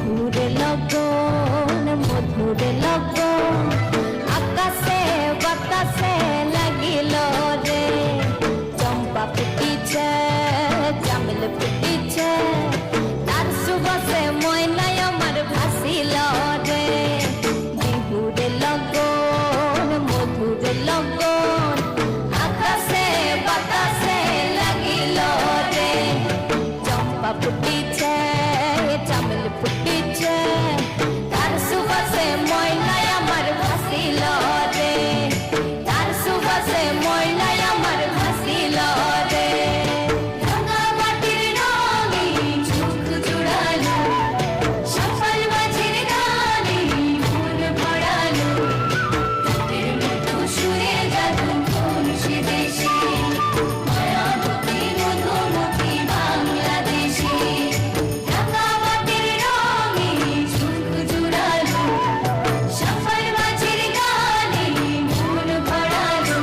বিহুরে লগন মধুরে লগন আকাশে বাতাসে লাগিল রে চম্পা ফুটিছে জামিল ফুটিছে তার সুবাসে ময়নায় আমার ভাসিল রে বিহুরে লগন মধুরে লগন আকাশে বাতাসে লাগিল রে চম্পা ফুটিছে জামিল ফুটিছে তার সুবাসে ময়নায় আমার ভাসিল রে তার সুবাসে ময়নায় আমার ভাসিল রে রাঙা মাটির রঙিন চোখ জুড়ালো সফল মাঝির গানে মন ভরালো রাতের মতো সুরে জাদু কোন সে দেশে মায়াবতী মধুমতি বাংলাদেশে রাঙা মাটির রঙিন চোখ জুড়ালো সফল মাঝির গানে মন ভরালো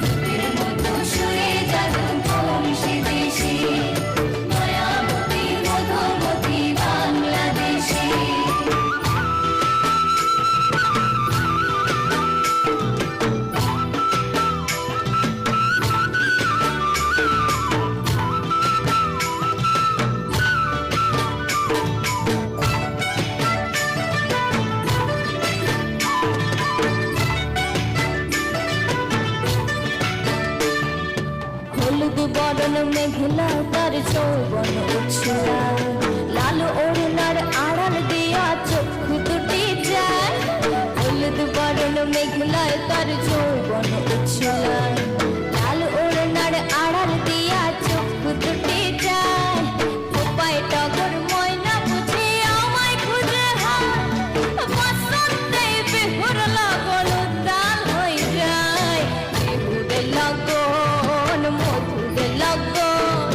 রাতের মতো সুরে জাদু কোন সে দেশে মায়াবতী মধুমতি বাংলাদেশে হলুদ বরণ মেঘলা তার যৌবন উছলা লাল ওড়নার আড়াল দিয়া চক্ষু দুটি যায় হলুদ বরণ মেঘলা তার যৌবন উছলা লাল ওড়নার আড়াল দিয়া চক্ষু দুটি যায় উপায় টগর ময়না বুঝে আমায় খুঁজে হায় বসন্তে বিহুর লগন উত্তাল হয়ে যায় বিহুরে লগন মধুরে লগন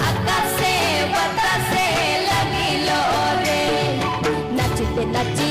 আকাশে বাতাসে লাগিল রে নাচিতে নাচিতে